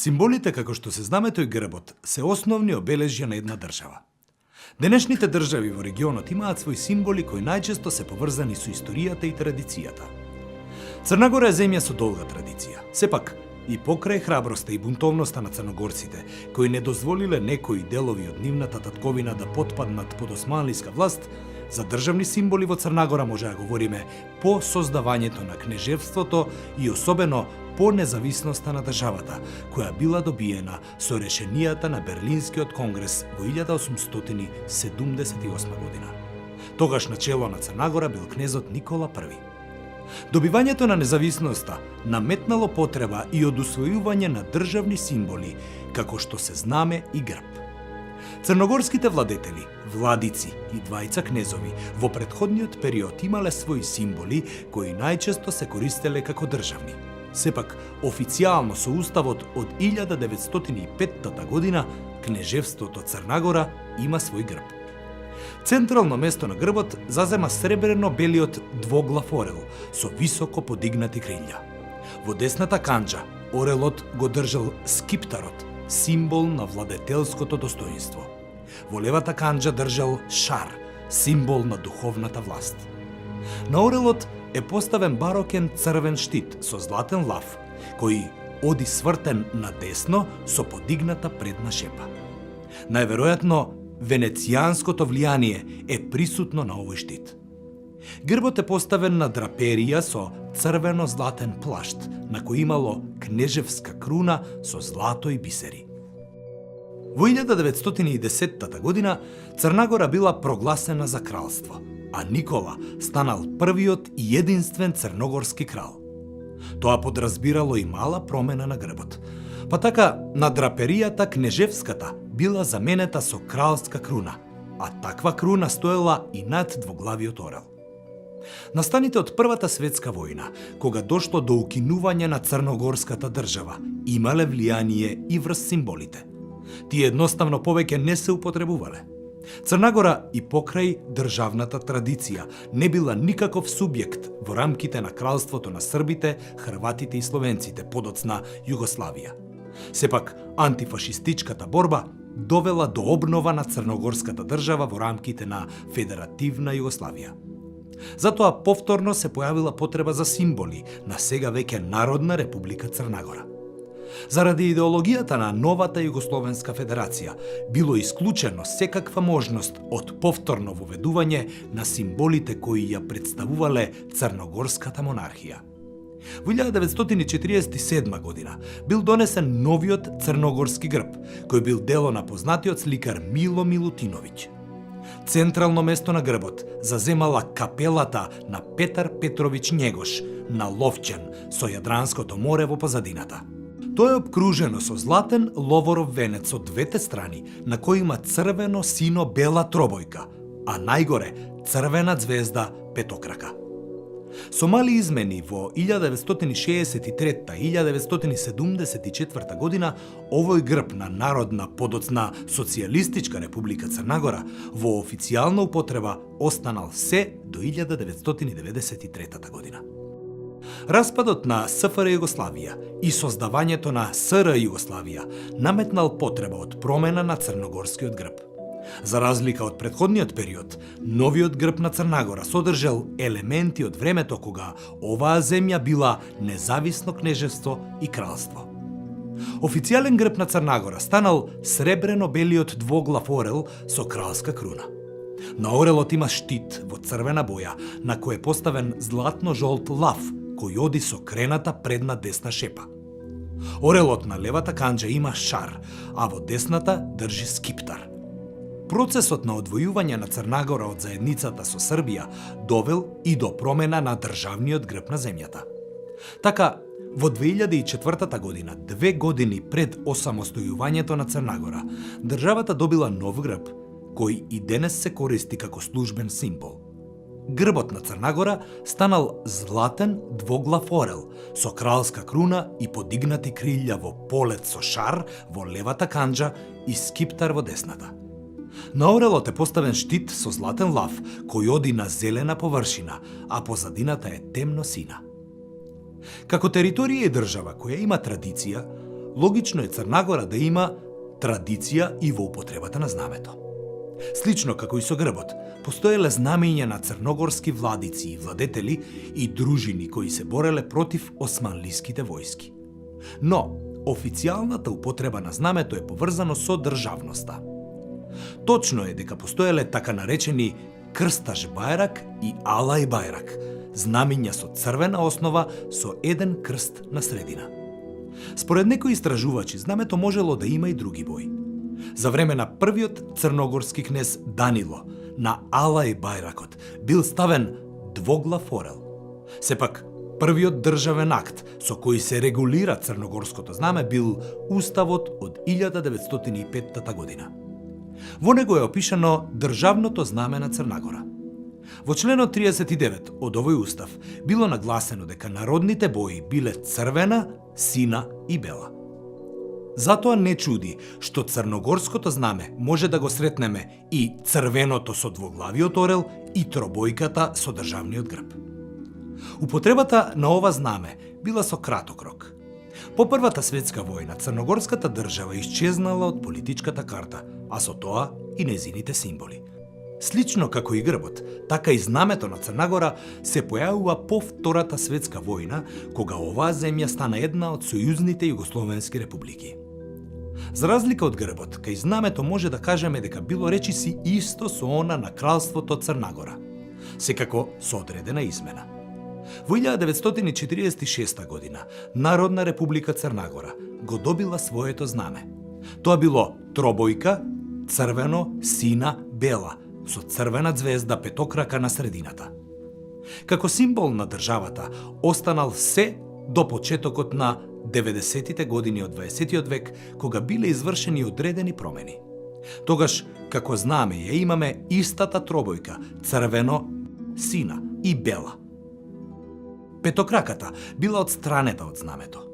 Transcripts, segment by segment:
Символите, како што се знамето и грбот, се основни обележја на една држава. Денешните држави во регионот имаат свои символи кои најчесто се поврзани со историјата и традицијата. Црна Гора е земја со долга традиција. Сепак, и покрај храброста и бунтовноста на црногорците, кои не дозволиле некои делови од нивната татковина да потпаднат под османлиска власт, за државни символи во Црна Гора може да говориме по создавањето на кнежевството и особено по независноста на државата, која била добиена со решенијата на Берлинскиот конгрес во 1878 година. Тогаш на чело на Црна Гора бил кнезот Никола I. Добивањето на независноста наметнало потреба и од усвојување на државни символи, како што се знаме и грб. Црногорските владетели, владици и двајца кнезови во претходниот период имале своји символи кои најчесто се користеле како државни. Сепак, официјално со уставот од 1905 година, кнежевството Црна Гора има свој грб. Централно место на грбот зазема сребрено-белиот двоглав орел со високо подигнати крилја. Во десната канџа орелот го држал скиптарот, символ на владетелското достоинство. Во левата канџа држал шар, символ на духовната власт. На орелот е поставен барокен црвен штит со златен лав, кој оди свртен на десно со подигната предна шепа. Најверојатно, венецијанското влијание е присутно на овој штит. Грбот е поставен на драперија со црвено-златен плашт, на кој имало кнежевска круна со злато и бисери. Во 1910 година Црна Гора била прогласена за кралство, а Никола станал првиот и единствен црногорски крал. Тоа подразбирало и мала промена на грбот. Па така, на драперијата кнежевската била заменета со кралска круна, а таква круна стоела и над двоглавиот орел. Настаните од Првата светска војна, кога дошло до укинување на црногорската држава, имале влијание и врз символите. Тие едноставно повеќе не се употребувале. Црна Гора и покрај државната традиција не била никаков субјект во рамките на кралството на србите, хрватите и словенците, подоцна Југославија. Сепак, антифашистичката борба довела до обнова на црногорската држава во рамките на Федеративна Југославија. Затоа повторно се појавила потреба за символи на сега веќе Народна република Црна Гора. Заради идеологијата на новата Југословенска федерација, било исклучено секаква можност од повторно воведување на символите кои ја представувале црногорската монархија. Во 1947 година бил донесен новиот црногорски грб, кој бил дело на познатиот сликар Мило Милутиновиќ. Централно место на грбот заземала капелата на Петар Петровиќ Његош на Ловчен со Јадранското море во позадината. Тоа е обкружено со златен ловоров венец од двете страни, на кој има црвено-сино-бела тробојка, а најгоре црвена звезда петокрака. Со мали измени во 1963 и 1974 година овој грб на Народна, подоцна Социјалистичка република Црна Гора во официјална употреба останал се до 1993 година. Распадот на СФР Југославија и создавањето на СР Југославија наметнал потреба од промена на црногорскиот грб. За разлика од претходниот период, новиот грб на Црна Гора содржал елементи од времето кога оваа земја била независно кнежевство и кралство. Официјален грб на Црна Гора станал сребрено-белиот двоглав орел со кралска круна. На орелот има штит во црвена боја, на кој е поставен златно-жолт лав, кој оди со крената предна десна шепа. Орелот на левата канџа има шар, а во десната држи скиптар. Процесот на одвојување на Црна Гора од заедницата со Србија довел и до промена на државниот грб на земјата. Така, во 2004 година, 2 години пред осамостојувањето на Црна Гора, државата добила нов грб, кој и денес се користи како службен символ. Грбот на Црна Гора станал златен двоглав орел со кралска круна и подигнати крилја во полет со шар во левата канџа и скиптар во десната. На орелот е поставен штит со златен лав кој оди на зелена површина, а позадината е темно сина. Како територија и држава која има традиција, логично е Црнагора да има традиција и во употребата на знамето. Слично како и со грбот, постоеле знамења на црногорски владици и владетели и дружини кои се бореле против османлиските војски. Но, официјалната употреба на знамето е поврзано со државноста. Точно е дека постоеле така наречени крсташ бајрак и алај бајрак, знамења со црвена основа со еден крст на средина. Според некои истражувачи, знамето можело да има и други бои. За време на првиот црногорски кнез Данило, на алај бајракот бил ставен двоглав орел. Сепак, првиот државен акт со кој се регулира црногорското знаме бил Уставот од 1905 година. Во него е опишано државното знаме на Црнагора. Во членот 39 од овој устав било нагласено дека народните бои биле црвена, сина и бела. Затоа не чуди што црногорското знаме може да го сретнеме и црвеното со двоглавиот орел и тробојката со државниот грб. Употребата на ова знаме била со краток рок. По Првата светска војна црногорската држава исчезнала од политичката карта, а со тоа и незините символи. Слично како и грбот, така и знамето на Црнагора се појавува по Втората светска војна, кога оваа земја стана една од сојузните југословенски републики. За разлика од грбот, кај знамето може да кажеме дека било речиси исто со она на кралството Црнагора, секако со одредена измена. Во 1946 година Народна република Црнагора го добила своето знаме. Тоа било тробојка, црвено, сина, бела, со црвена звезда петокрака на средината. Како символ на државата останал се до почетокот на 90-тите години од 20 век, кога биле извршени одредени промени. Тогаш, како знаме, ја имаме истата тробојка, црвено, сина и бела. Петокраката била одстранета од знамето.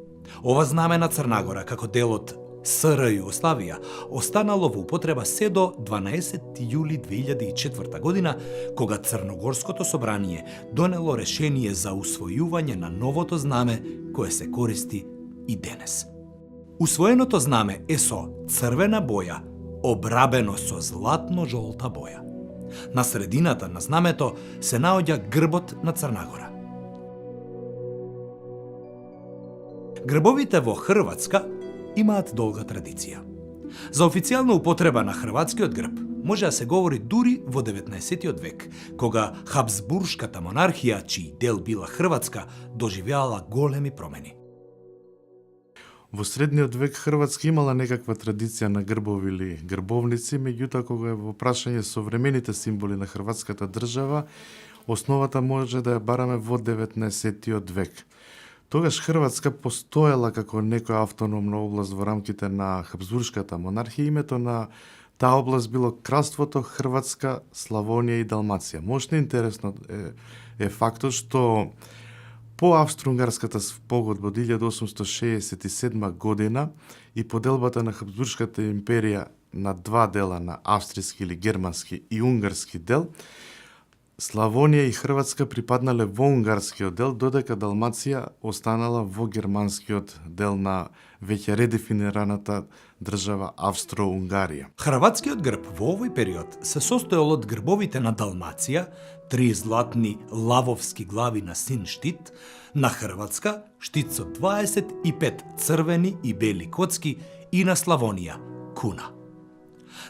Ова знаме на Црнагора, како дел од СР Југославија, останало во употреба се до 12 јули 2004 година, кога Црногорското собрание донело решение за усвојување на новото знаме кое се користи и денес. Усвоеното знаме е со црвена боја, обрабено со златно-жолта боја. На средината на знамето се наоѓа грбот на Црнагора. Грбовите во Хрватска имаат долга традиција. За официјална употреба на хрватскиот грб може да се говори дури во 19 век, кога Хабсбуршката монархија, чиј дел била Хрватска, доживеала големи промени. Во средниот век Хрватска имала некаква традиција на грбови или грбовници, меѓутоа кога е во прашање современите символи на хрватската држава, основата може да ја бараме во 19 век. Тогаш Хрватска постоела како некоја автономна област во рамките на Хабсбуршката монархија. Името на таа област било Кралството Хрватска, Славонија и Далмација. Можно интересно е фактот што по Австро-Унгарската погодба од 1867 година и поделбата на Хабсбуршката империја на два дела, на австријски или германски и унгарски дел, Славонија и Хрватска припаднале во унгарскиот дел, додека Далмација останала во германскиот дел на веќе редефинираната држава Австро-Унгарија. Хрватскиот грб во овој период се состоел од грбовите на Далмација, 3 златни лавовски глави на син штит, на Хрватска, штит со 25 црвени и бели коцки и на Славонија, куна.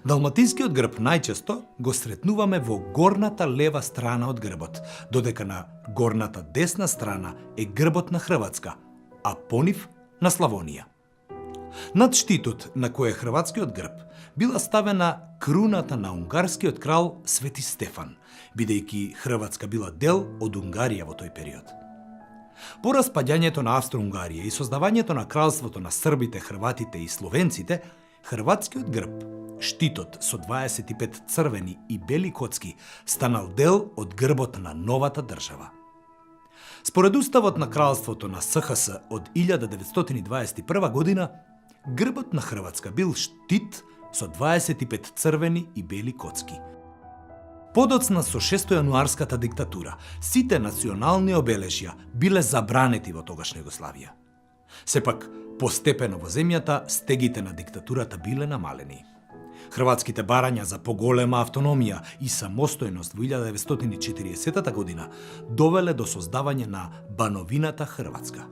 Далматинскиот грб најчесто го сретнуваме во горната лева страна од грбот, додека на горната десна страна е грбот на Хрватска, а понив на Славонија. Над штитот на кој е хрватскиот грб била ставена круната на унгарскиот крал Свети Стефан, бидејќи Хрватска била дел од Унгарија во тој период. По распаѓањето на Австро-Унгарија и создавањето на кралството на србите, хрватите и словенците, хрватскиот грб, штитот со 25 црвени и бели коцки, станал дел од грбот на новата држава. Според уставот на кралството на СХС од 1921 година, грбот на Хрватска бил штит со 25 црвени и бели коцки. Подоцна со 6 јануарската диктатура, сите национални обележја биле забранети во тогашна Југославија. Сепак, Постепено во земјата стегите на диктатурата биле намалени. Хрватските барања за поголема автономија и самостојност во 1940 година довеле до создавање на Бановината Хрватска.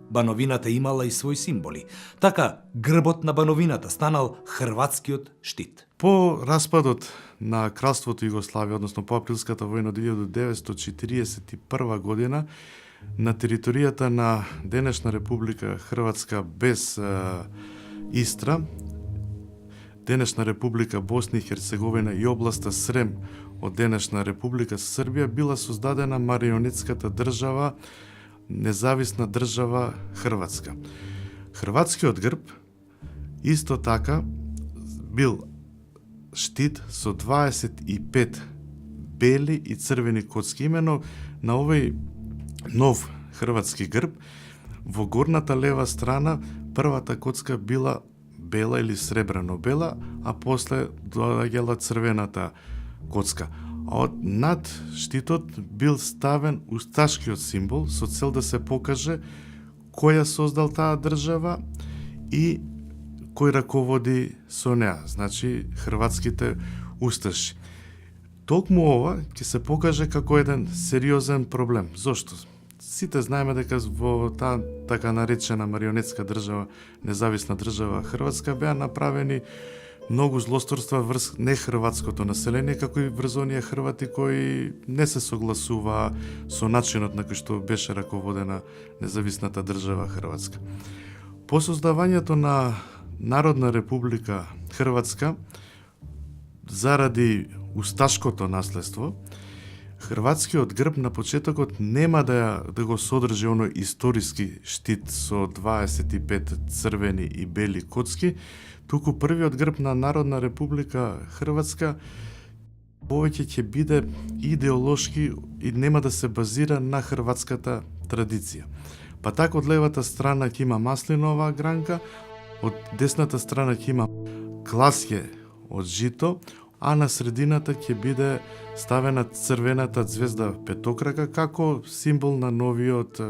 Бановината имала и своји символи. Така, грбот на Бановината станал хрватскиот штит. По распадот на Кралството Југославија, односно по априлската војна 1941 година, на територијата на денешна Република Хрватска без Истра, денешна Република Босна и Херцеговина и областа Срем од денешна Република Србија била создадена марионетската држава, независна држава Хрватска. Хрватскиот грб исто така бил штит со 25 бели и црвени коцки. Имено на овој нов хрватски грб во горната лева страна првата коцка била бела или сребрено бела, а после доаѓала црвената коцка. А од над штитот бил ставен усташкиот символ со цел да се покаже кој ја создал таа држава и кој раководи со неа, значи хрватските усташи. Токму ова ќе се покаже како еден сериозен проблем. Зошто? Сите знаеме дека во таа така наречена марионетска држава, независна држава Хрватска беа направени многу злосторства врз нехрватското население, како и врз оние хрвати кои не се согласуваа со начинот на кој што беше раководена независната држава Хрватска. По создавањето на Народна република Хрватска, заради усташкото наследство, хрватскиот грб на почетокот нема да го содржи оној историски штит со 25 црвени и бели коцки, туку првиот грб на Народна република Хрватска повеќе ќе биде идеолошки и нема да се базира на хрватската традиција. Па така од левата страна ќе има маслинова гранка, од десната страна ќе има класје од жито, а на средината ќе биде ставена црвената звезда петокрака како символ на новиот,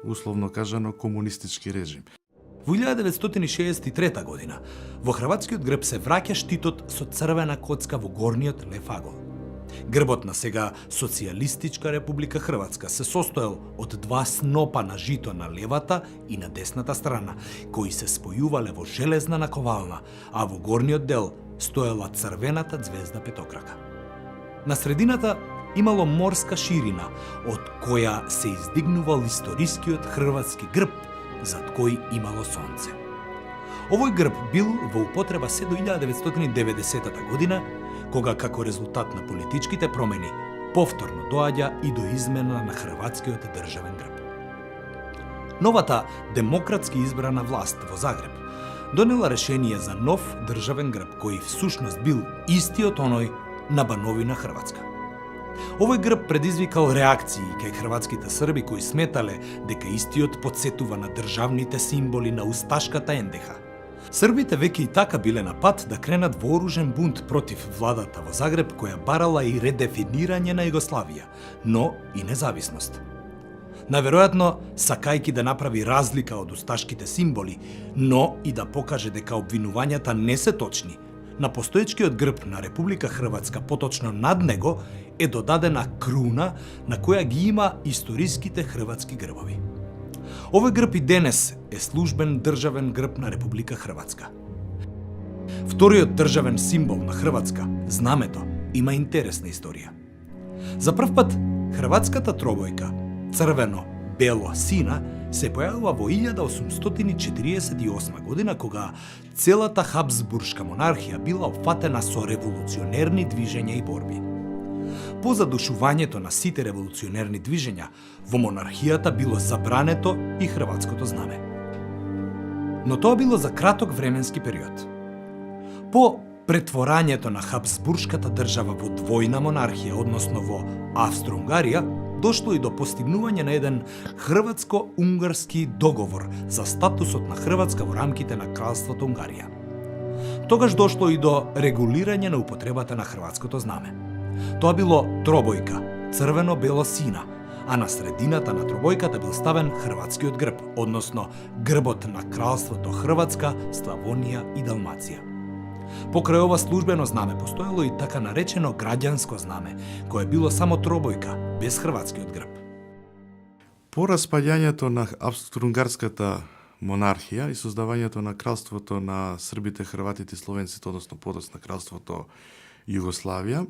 условно кажано, комунистички режим. Во 1963 година во хрватскиот грб се враќа штитот со црвена коцка во горниот лев агол. Грбот на сега Социјалистичка република Хрватска се состоел од два снопа на жито на левата и на десната страна, кои се спојувале во железна наковална, а во горниот дел стоела црвената звезда петокрака. На средината имало морска ширина, од која се издигнувал историскиот хрватски грб, зад кој имало сонце. Овој грб бил во употреба се до 1990 година, кога како резултат на политичките промени повторно доаѓа и до измена на хрватскиот државен грб. Новата демократски избрана власт во Загреб донела решение за нов државен грб кој всушност бил истиот оној на Бановина Хрватска. Овој грб предизвикал реакции кај хрватските срби кои сметале дека истиот потсетува на државните символи на усташката НДХ. Србите веќе и така биле на пат да кренат вооружен бунт против владата во Загреб која барала и редефинирање на Југославија, но и независност. Наверојатно, сакајки да направи разлика од усташките символи, но и да покаже дека обвинувањата не се точни, на постоечкиот грб на Република Хрватска, поточно над него, е додадена круна на која ги има историските хрватски грбови. Овој грб и денес е службен државен грб на Република Хрватска. Вториот државен символ на Хрватска, знамето, има интересна историја. За прв пат, хрватската тробојка, црвено-бело-сина, се појавува во 1848 година, кога целата Хабсбуршка монархија била опфатена со револуционерни движења и борби. По задушувањето на сите револуционерни движења, во монархијата било забрането и хрватското знаме. Но тоа било за краток временски период. По претворањето на Хабсбуршката држава во двојна монархија, односно во Австро-Унгарија, дошло и до постигнување на еден хрватско-унгарски договор за статусот на Хрватска во рамките на Кралството Унгарија. Тогаш дошло и до регулирање на употребата на хрватското знаме. Тоа било тробојка, црвено-бело сина, а на средината на тробојката бил ставен хрватскиот грб, односно грбот на кралството Хрватска, Славонија и Далмација. Покрај ова службено знаме постоело и така наречено граѓанско знаме, кое било само тробојка, без хрватскиот грб. По распаѓањето на австро-унгарската монархија и создавањето на кралството на србите, хрватите и словенците, односно подоцна кралството Југославија,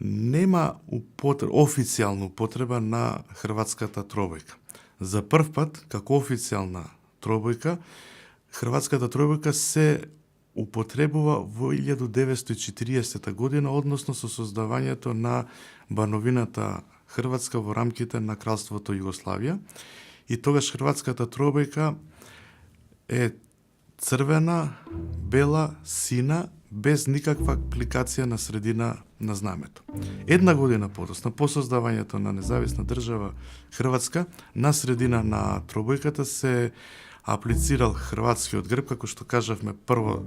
нема официјална употреба на хрватската тробојка. За прв пат, како официјална тробојка, хрватската тробојка се употребува во 1940 година, односно со создавањето на бановината Хрватска во рамките на кралството Југославија. И тогаш хрватската тробојка е црвена, бела, сина, без никаква апликација на средина на знамето. Една година подоцна, по создавањето на независна држава Хрватска, на средина на тробојката се аплицирал хрватскиот грб, како што кажавме прво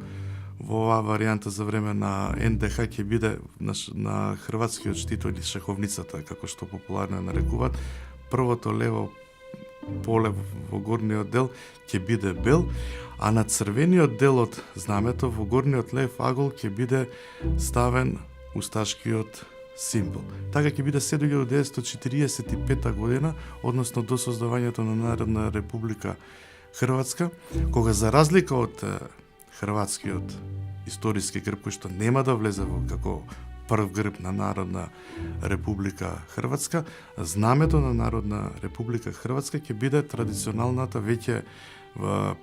во оваа варијанта за време на НДХ ќе биде на хрватскиот штит или шаховницата, како што популарно нарекуваат, првото лево поле во горниот дел ќе биде бел, а на црвениот дел од знамето во горниот лев агол ќе биде ставен усташкиот символ. Така ќе биде се до 1945 година, односно до создавањето на Народна република Хрватска, кога за разлика од хрватскиот историски грб, кој што нема да влезе во како прв грб на Народна република Хрватска, знамето на Народна република Хрватска ќе биде традиционалната веќе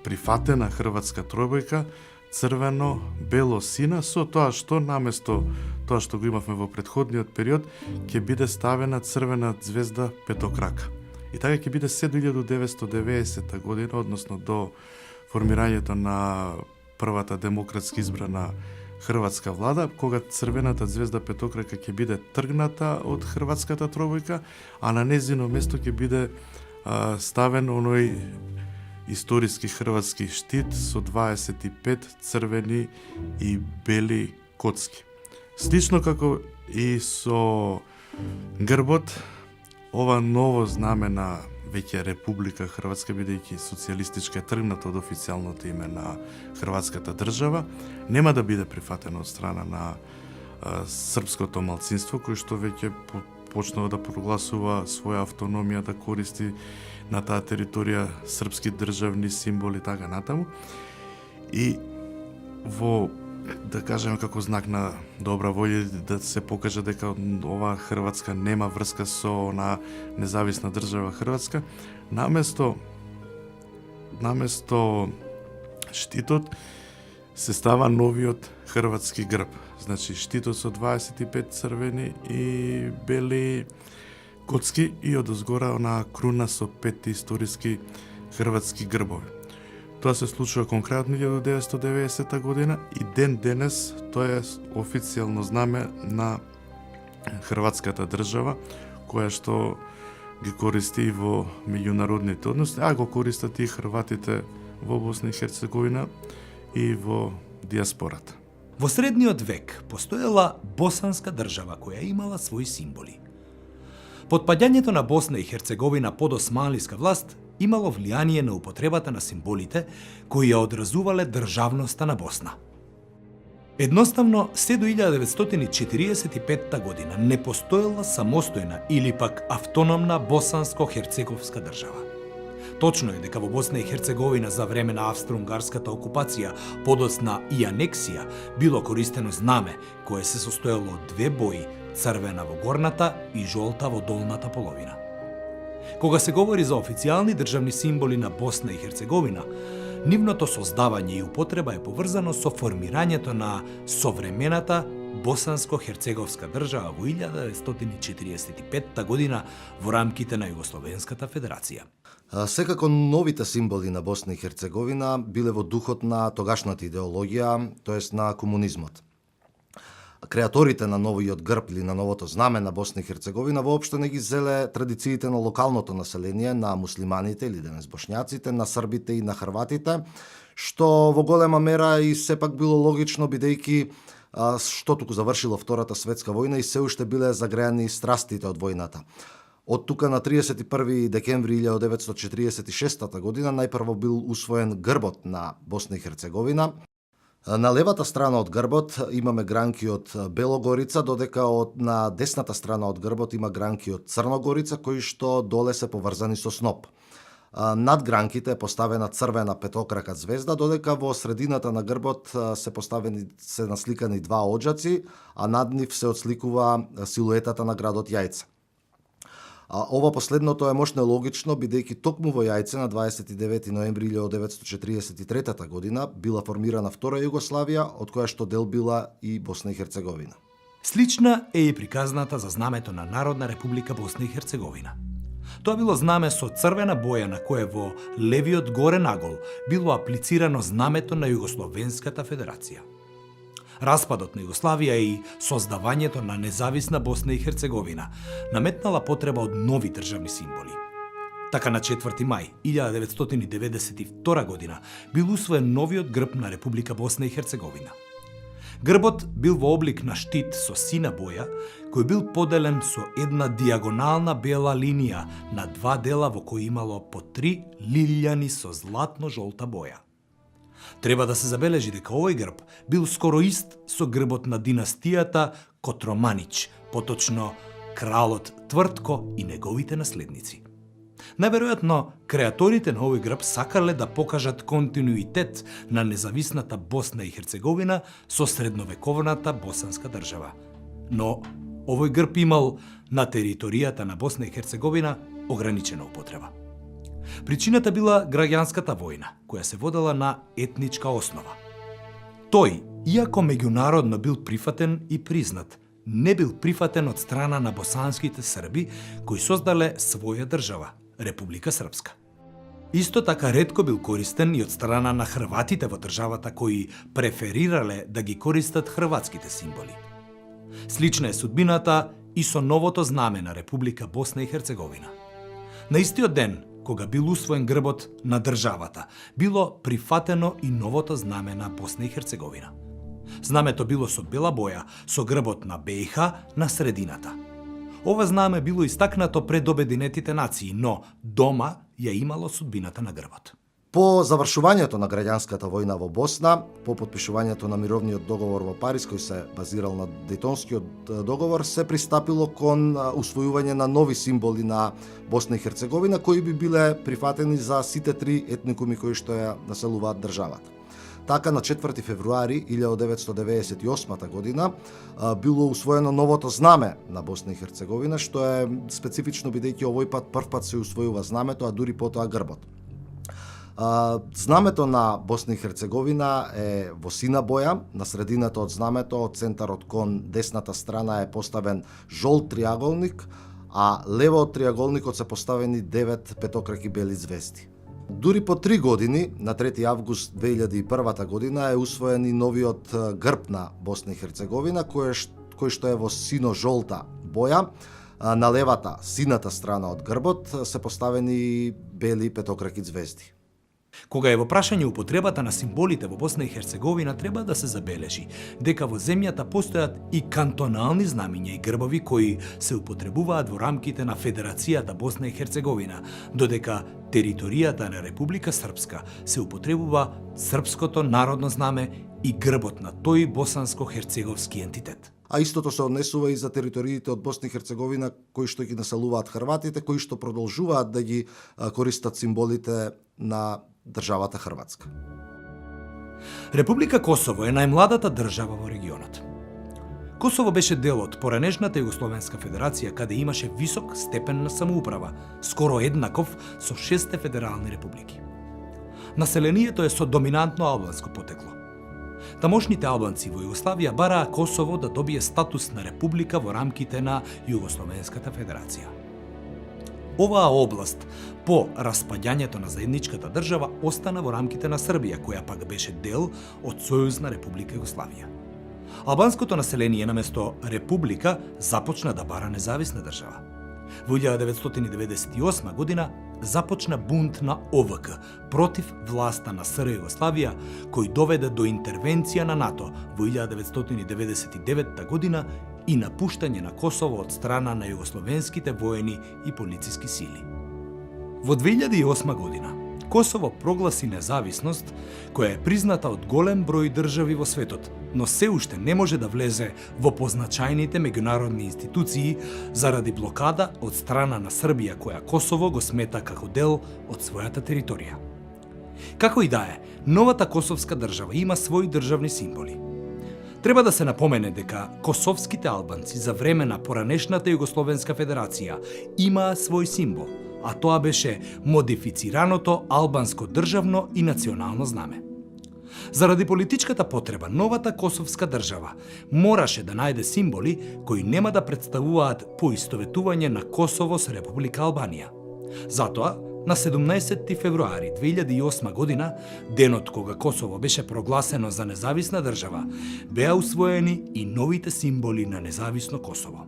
прифатена хрватска тробојка, црвено, бело, сина, со тоа што наместо тоа што го имавме во претходниот период, ќе биде ставена црвена звезда петокрака. И така ќе биде се до 1990 година, односно до формирањето на првата демократски избрана хрватска влада, кога црвената звезда петокрака ќе биде тргната од хрватската тробојка, а на незино место ќе биде ставен оној историски хрватски штит со 25 црвени и бели коцки. Слично како и со грбот, ова ново знаме на веќе Република Хрватска, бидејќи социјалистичка е тргната од официјалното име на хрватската држава, нема да биде прифатено од страна на српското малцинство, кој што веќе почнува да прогласува своја автономија, да користи на таа територија српски државни символи, така натаму. И во, да кажеме, како знак на добра волја, да се покаже дека оваа Хрватска нема врска со на независна држава Хрватска, наместо штитот се става новиот хрватски грб. Значи штитот со 25 црвени и бели коцки и одозгора на круна со 5 историски хрватски грбови. Тоа се случува конкретно 1990 година и ден денес тоа е официјално знаме на хрватската држава, која што ги користи и во меѓународните односи, а го користат и хрватите во Босна и Херцеговина и во диаспората. Во средниот век постоела босанска држава која имала своји символи. Потпаѓањето на Босна и Херцеговина под османлиска власт имало влијание на употребата на символите кои ја одразувале државноста на Босна. Едноставно, се до 1945 година не постоела самостојна или пак автономна босанско-херцеговска држава. Точно е дека во Босна и Херцеговина за време на австро-унгарската окупација, подоцна и анексија, било користено знаме кое се состоело од две бои, црвена во горната и жолта во долната половина. Кога се говори за официјални државни символи на Босна и Херцеговина, нивното создавање и употреба е поврзано со формирањето на современата босанско-херцеговска држава во 1945 година во рамките на Југословенската федерација. Секако новите символи на Босна и Херцеговина биле во духот на тогашната идеологија, тоест на комунизмот. Креаторите на новиот грб или на новото знаме на Босна и Херцеговина воопшто не ги зеле традициите на локалното население, на муслиманите или денес бошњаците, на србите и на хрватите, што во голема мера и сепак било логично, бидејќи што туку завршила Втората светска војна и се уште биле загреани страстите од војната. Од тука на 31 декември 1946 година најпрво бил усвоен грбот на Босна и Херцеговина. На левата страна од грбот имаме гранки од Белогорица, додека на десната страна од грбот има гранки од Црногорица, кои што доле се поврзани со сноп. Над гранките е поставена црвена петокрака звезда, додека во средината на грбот се насликани два оџаци, а над нив се отсликува силуетата на градот Јајце. Ова последното е мошне логично, бидејќи токму во Јајце на 29 ноември 1943 година била формирана Втора Југославија, од која што дел била и Босна и Херцеговина. Слична е и приказната за знамето на Народна република Босна и Херцеговина. Тоа било знаме со црвена боја на кое во левиот горе нагол било аплицирано знамето на Југословенската федерација. Распадот на Југославија и создавањето на независна Босна и Херцеговина наметнала потреба од нови државни символи. Така на 4 мај 1992 година бил усвоен новиот грб на Република Босна и Херцеговина. Грбот бил во облик на штит со сина боја, кој бил поделен со една диагонална бела линија на два дела во кои имало по 3 лилјани со златно-жолта боја. Треба да се забележи дека овој грб бил скоро ист со грбот на династијата Котроманич, поточно кралот Твртко и неговите наследници. Најверојатно, креаторите на овој грб сакале да покажат континуитет на независната Босна и Херцеговина со средновековната босанска држава. Но овој грб имал на територијата на Босна и Херцеговина ограничена употреба. Причината била граѓанската војна, која се водела на етничка основа. Тој, иако меѓународно бил прифатен и признат, не бил прифатен од страна на босанските срби кои создале своја држава, Република Српска. Исто така ретко бил користен и од страна на хрватите во државата кои преферирале да ги користат хрватските символи. Слична е судбината и со новото знаме на Република Босна и Херцеговина. На истиот ден, кога бил усвоен грбот на државата, било прифатено и новото знаме на Босна и Херцеговина. Знамето било со бела боја, со грбот на БиХ на средината. Ова знаме било истакнато пред Обединетите нации, но дома ја имало судбината на грбот. По завршувањето на граѓанската војна во Босна, по потпишувањето на мировниот договор во Париз, кој се базирал на Дејтонскиот договор, се пристапило кон усвојување на нови символи на Босна и Херцеговина, кои би биле прифатени за сите три етникуми кои што ја населуваат државата. Така, на 4 февруари 1998 година било усвоено новото знаме на Босна и Херцеговина, што е специфично бидејќи овој пат првпат се усвојува знамето, а дури потоа грбот. Знамето на Босна и Херцеговина е во сина боја, на средината од знамето, од центарот кон десната страна е поставен жолт триаголник, а лево од триаголникот се поставени 9 петокраки бели звезди. Дури по 3 години, на 3 август 2001 година, е усвоен и новиот грб на Босна и Херцеговина, кој што е во сино-жолта боја. На левата, сината страна од грбот, се поставени бели петокраки звезди. Кога е во прашање употребата на символите во Босна и Херцеговина, треба да се забележи дека во земјата постојат и кантонални знамиња и грбови кои се употребуваат во рамките на Федерацијата Босна и Херцеговина, додека територијата на Република Српска се употребува српското народно знаме и грбот на тој босанско-херцеговски ентитет. А истото се однесува и за териториите од Босна и Херцеговина кои што ги населуваат хрватите, кои што продолжуваат да ги користат символите на државата Хрватска. Република Косово е најмладата држава во регионот. Косово беше дел од поранешната Југословенска федерација, каде имаше висок степен на самоуправа, скоро еднаков со 6 федерални републики. Населението е со доминантно албанско потекло. Тамошните албанци во Југославија бараа Косово да добие статус на република во рамките на Југословенската федерација. Оваа област, по распаѓањето на заедничката држава, остана во рамките на Србија, која пак беше дел од Сојузна република Југославија. Албанското население наместо република започна да бара независна држава. Во 1998 година започна бунт на ОВК против власта на СР Југославија, кој доведе до интервенција на НАТО во 1999 година и напуштање на Косово од страна на југословенските воени и полициски сили. Во 2008 година Косово прогласи независност која е призната од голем број држави во светот, но се уште не може да влезе во позначајните меѓународни институции заради блокада од страна на Србија која Косово го смета како дел од својата територија. Како и да е, новата косовска држава има своји државни символи. Треба да се напомене дека косовските албанци за време на поранешната Југословенска федерација имаа свој символ, а тоа беше модифицираното албанско државно и национално знаме. Заради политичката потреба, новата косовска држава мораше да најде символи кои нема да представуваат поистоветување на Косово со Република Албанија. Затоа, на 17 февруари 2008 година, денот кога Косово беше прогласено за независна држава, беа усвоени и новите символи на независно Косово.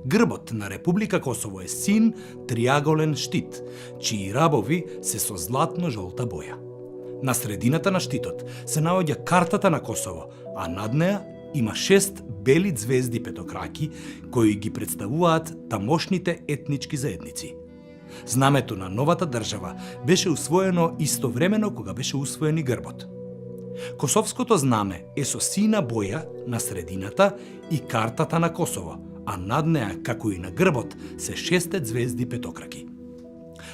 Грбот на Република Косово е син триаголен штит, чии рабови се со златно-жолта боја. На средината на штитот се наоѓа картата на Косово, а над неа има 6 бели звезди петокраки кои ги представуваат тамошните етнички заедници. Знамето на новата држава беше усвоено истовремено кога беше усвоен и грбот. Косовското знаме е со сина боја на средината и картата на Косово, а над неа, како и на грбот, се 6 звезди петокраки.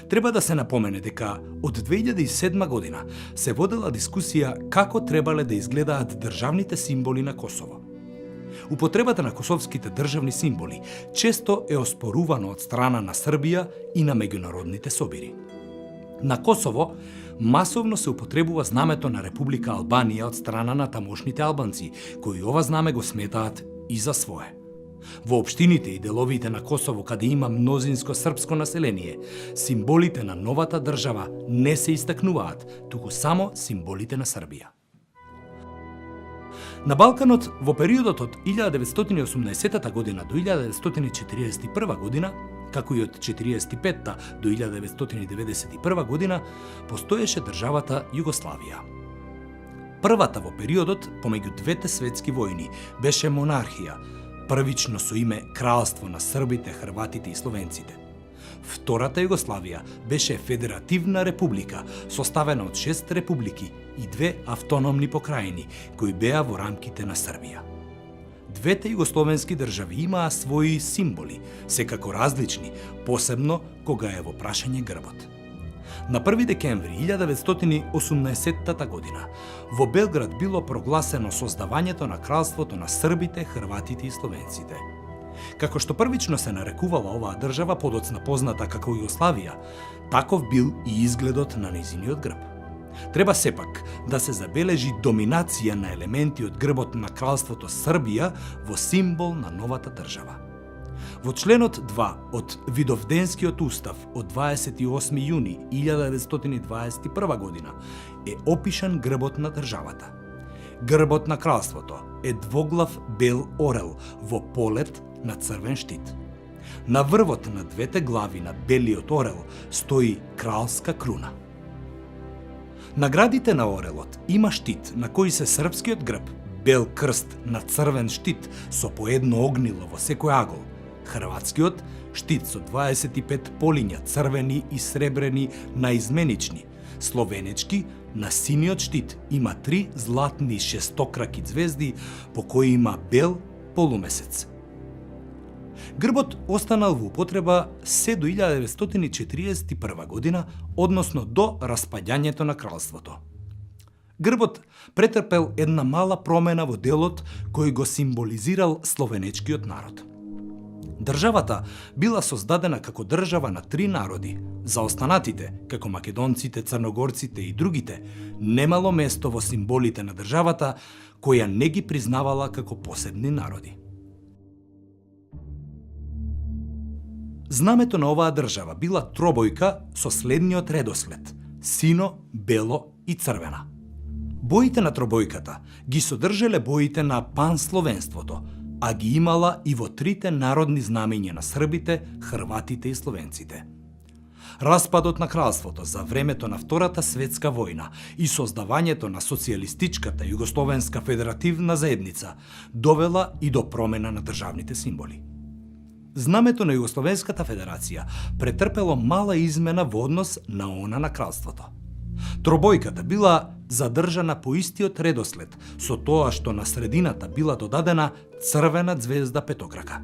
Треба да се напомене дека од 2007 година се водела дискусија како требале да изгледаат државните символи на Косово. Употребата на косовските државни символи често е оспорувано од страна на Србија и на меѓународните собири. На Косово масовно се употребува знамето на Република Албанија од страна на тамошните албанци, кои ова знаме го сметаат и за свое. Во општините и деловите на Косово, каде има мнозинско српско население, символите на новата држава не се истакнуваат, туку само символите на Србија. На Балканот, во периодот од 1980 година до 1941 година, како и од 1945 до 1991 година, постоеше државата Југославија. Првата во периодот, помеѓу двете светски војни, беше монархија, првично со име Кралство на србите, хрватите и словенците. Втората Југославија беше федеративна република, составена од 6 републики и 2 автономни покрајни, кои беа во рамките на Србија. Двете југословенски држави имаа своји символи, секако различни, посебно кога е во прашање грбот. На 1 декември 1980 година во Белград било прогласено создавањето на Кралството на србите, хрватите и словенците. Како што првично се нарекувала оваа држава, подоцна позната како Југославија, таков бил и изгледот на нејзиниот грб. Треба сепак да се забележи доминација на елементи од грбот на Кралството Србија во символ на новата држава. Во членот 2 од Видовденскиот устав од 28 јуни 1921 година е опишан грбот на државата. Грбот на кралството е двоглав бел орел во полет на црвен штит. На врвот на двете глави на белиот орел стои кралска круна. Наградите на орелот има штит на кој се српскиот грб, бел крст на црвен штит со по едно огнило во секој агол, хрватскиот штит со 25 полиња црвени и сребрени наизменични, словенечки на синиот штит има 3 златни шестокраки звезди по кои има бел полумесец. Грбот останал во употреба се до 1941 година, односно до распаѓањето на кралството. Грбот претрпел една мала промена во делот кој го символизирал словенечкиот народ. Државата била создадена како држава на 3 народи. За останатите, како македонците, црногорците и другите, немало место во символите на државата која не ги признавала како посебни народи. Знамето на оваа држава била тробојка со следниот редослед: сино, бело и црвена. Боите на тробојката ги содржале боите на пансловенството, а ги имала и во 3 народни знамења на србите, хрватите и словенците. Распадот на кралството за времето на Втората светска војна и создавањето на социјалистичката Југословенска федеративна заедница довела и до промена на државните символи. Знамето на Југословенската федерација претрпело мала измена во однос на она на кралството. Тробојката била задржана по истиот редослед, со тоа што на средината била додадена црвена ѕвезда петокрака.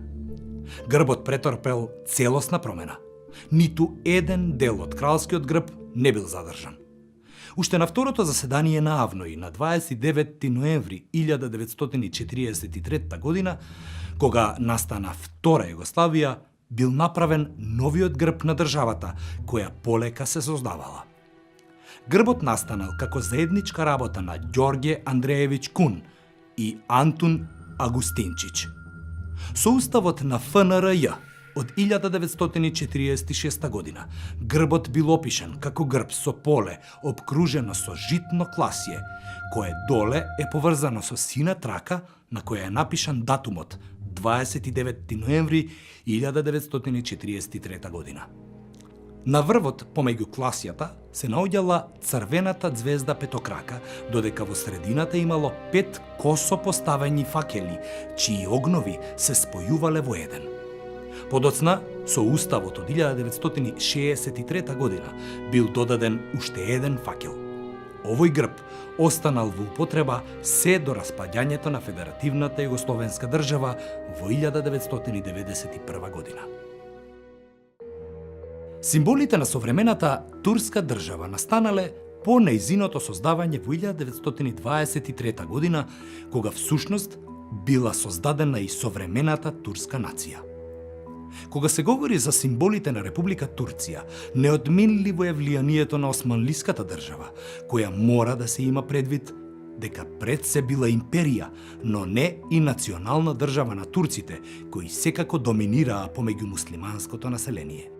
Грбот претрпел целосна промена. Ниту еден дел од кралскиот грб не бил задржан. Уште на второто заседание на Авној на 29 ноември 1943 година, кога настана Втора Југославија, бил направен новиот грб на државата, која полека се создавала. Грбот настанал како заедничка работа на Ѓорѓе Андреевиќ Кун и Антун Агустинчич. Со уставот на ФНРЈ од 1946 година, грбот бил опишан како грб со поле обкружено со житно класје, кое доле е поврзано со сина трака на која е напишан датумот 29 ноември 1943 година. На врвот помеѓу класјата се наоѓала црвената ѕвезда петокрака, додека во средината имало 5 косо поставени факели, чии огнови се спојувале во еден. Подоцна, со уставот од 1963 година, бил додаден уште еден факел. Овој грб останал во употреба се до распаѓањето на Федеративната Југословенска држава во 1991 година. Символите на современата турска држава настанале по нејзиното создавање во 1923 година, кога всушност била создадена и современата турска нација. Кога се говори за символите на Република Турција, неодменливо е влијанието на османлиската држава, која мора да се има предвид дека пред се била империја, но не и национална држава на турците, кои секако доминираа помеѓу муслиманското население.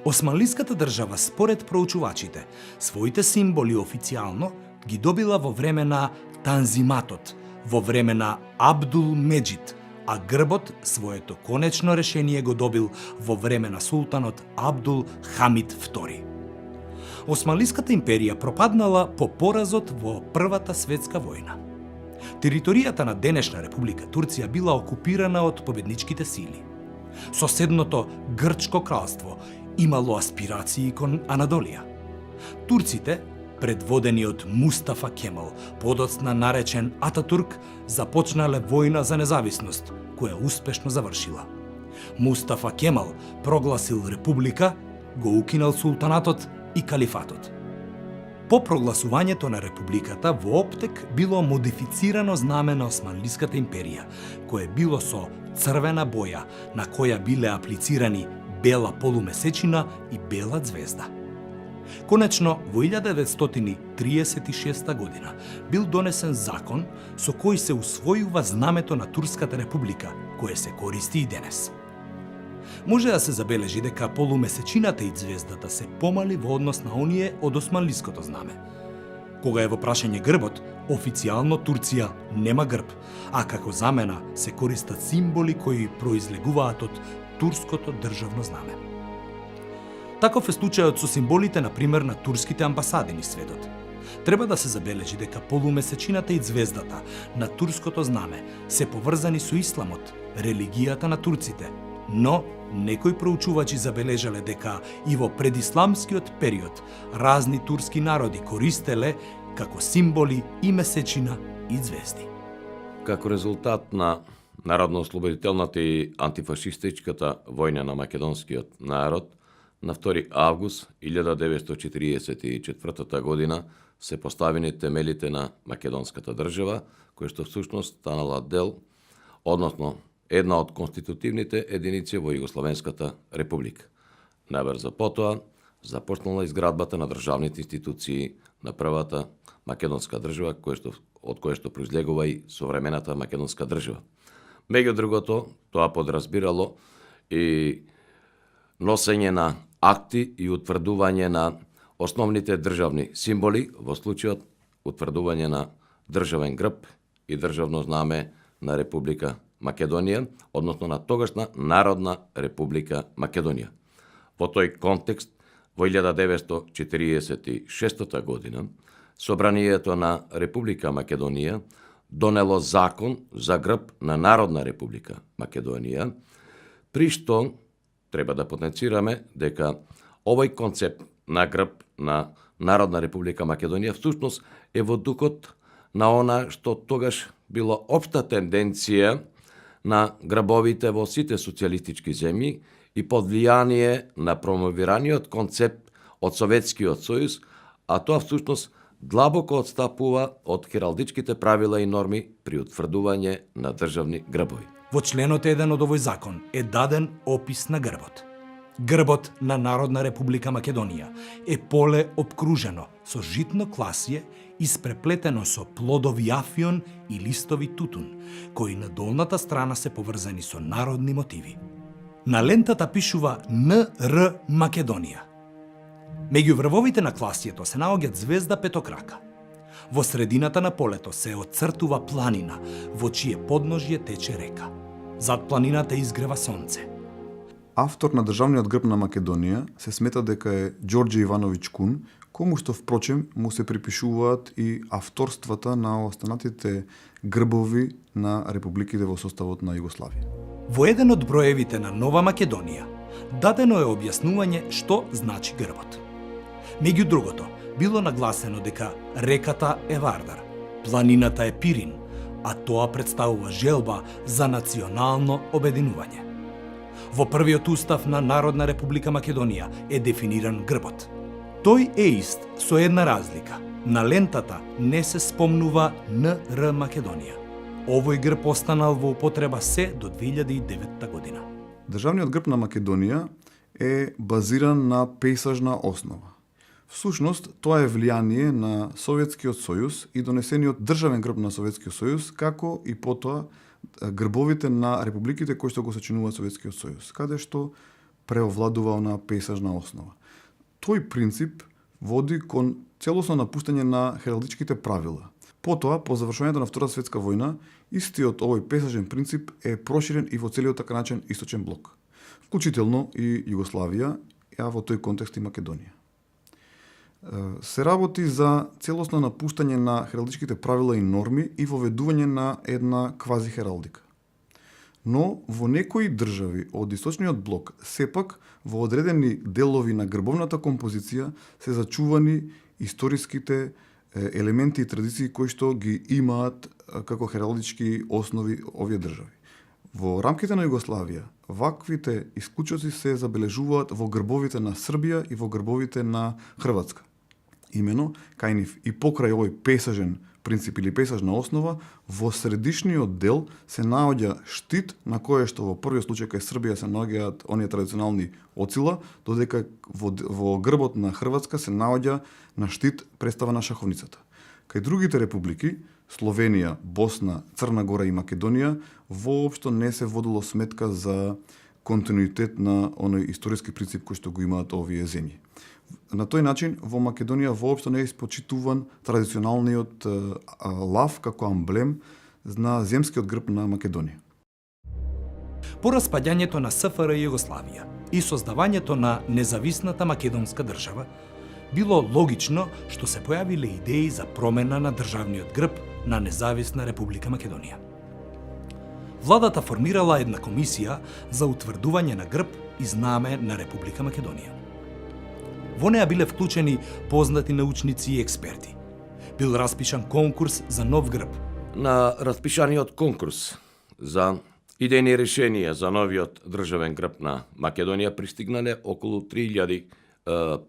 Османлиската држава, според проучувачите, своите символи официјално ги добила во време на Танзиматот, во време на Абдул Меджид, а грбот своето конечно решение го добил во време на султанот Абдул Хамид II. Османлиската империја пропаднала по поразот во Првата светска војна. Територијата на денешна Република Турција била окупирана од победничките сили. Соседното Грчко кралство имало аспирации кон Анадолија. Турците, предводени од Мустафа Кемал, подоцна наречен Ататурк, започнале војна за независност, која успешно завршила. Мустафа Кемал прогласил република, го укинал султанатот и калифатот. По прогласувањето на републиката во оптек било модифицирано знаме на Османлиската империја, кое било со црвена боја, на која биле аплицирани бела полумесечина и бела ѕвезда. Конечно, во 1936 година бил донесен закон со кој се усвојува знамето на Турската република, кое се користи и денес. Може да се забележи дека полумесечината и ѕвездата се помали во однос на оние од османлиското знаме. Кога е во прашање грбот, официјално Турција нема грб, а како замена се користат символи кои произлегуваат од турското државно знаме. Таков е случајот со символите, например, на турските амбасади низ светот. Треба да се забележи дека полумесечината и ѕвездата на турското знаме се поврзани со исламот, религијата на турците, но некои проучувачи забележале дека и во предисламскиот период разни турски народи користеле како символи и месечина и ѕвезди. Како резултат на народно-ослободителната и антифашистичката војна на македонскиот народ, на 2 август 1944 година се поставени темелите на македонската држава, која што всушност станала дел, односно една од конститутивните единици во Југословенската република. Најбрзо потоа започнала изградбата на државните институции на првата македонска држава, од која што произлегува и современата македонска држава. Меѓу другото, тоа подразбирало и носење на акти и утврдување на основните државни символи, во случајот утврдување на државен грб и државно знаме на Република Македонија, односно на тогашна Народна Република Македонија. Во тој контекст Во 1946 година, Собранието на Република Македонија донело закон за грб на Народна Република Македонија, при што треба да потенцираме дека овој концепт на грб на Народна Република Македонија всушност е во духот на она што тогаш било општа тенденција на грбовите во сите социјалистички земји и под влијание на промовираниот концепт од Советскиот сојуз, а тоа всушност длабоко отстапува од хералдичките правила и норми при утврдување на државни грбови. Во членот 1 од овој закон е даден опис на грбот. Грбот на Народна Република Македонија е поле обкружено со житно класје испреплетено со плодови афион и листови тутун, кои на долната страна се поврзани со народни мотиви. На лентата пишува НР Македонија. Меѓу врвовите на класието се наоѓаат звезда петокрака. Во средината на полето се отцртува планина, во чие подножје тече река. Зад планината изгрева сонце. Автор на државниот грб на Македонија се смета дека е Ѓорѓе Ивановиќ Кун, кому што впрочем му се припишуваат и авторствата на останатите грбови на републиките во составот на Југославија. Во еден од броевите на Нова Македонија дадено е објаснување што значи грбот. Меѓу другото, било нагласено дека реката е Вардар, планината е Пирин, а тоа представува желба за национално обединување. Во првиот устав на Народна Република Македонија е дефиниран грбот. Тој е ист со една разлика. На лентата не се спомнува НР Македонија. Овој грб останал во употреба се до 2009 година. Државниот грб на Македонија е базиран на пейсажна основа. Всушност, тоа е влијание на Советскиот сојуз и донесениот државен грб на Советскиот сојуз, како и потоа грбовите на републиките кои што го сочинуваат Советскиот сојуз, каде што преовладува на пейсажна основа. Тој принцип води кон целосно напуштање на хералдичките правила. Потоа, по завршувањето на Втората светска војна, истиот овој пейсажен принцип е проширен и во целиот така наречен Источен блок, вклучително и Југославија, а во тој контекст и Македонија. Се работи за целосно напуштање на хералдичките правила и норми и воведување на една квази хералдика. Но во некои држави од Источниот блок сепак во одредени делови на грбовната композиција се зачувани историските елементи и традиции кои што ги имаат како хералдички основи овие држави. Во рамките на Југославија, ваквите исклучоци се забележуваат во грбовите на Србија и во грбовите на Хрватска. Имено, кај нив и покрај овој пейсажен принцип или пейсажна основа, во средишниот дел се наоѓа штит на кој што во првиот случај кај Србија се наоѓаат оние традиционални оцила, додека во грбот на Хрватска се наоѓа на штит представа на шаховницата. Кај другите републики, Словенија, Босна, Црна Гора и Македонија, воопшто не се водило сметка за континуитет на оној историски принцип кој што го имаат овие земји. На тој начин, во Македонија воопшто не е испочитуван традиционалниот лав како амблем на земскиот грб на Македонија. По распаѓањето на СФР Југославија и создавањето на независната македонска држава, било логично што се појавиле идеи за промена на државниот грб на независна Република Македонија. Владата формирала една комисија за утврдување на грб и знаме на Република Македонија. Во неа биле вклучени познати научници и експерти. Бил распишан конкурс за нов грб. На распишаниот конкурс за идејни решенија за новиот државен грб на Македонија пристигнале околу 3000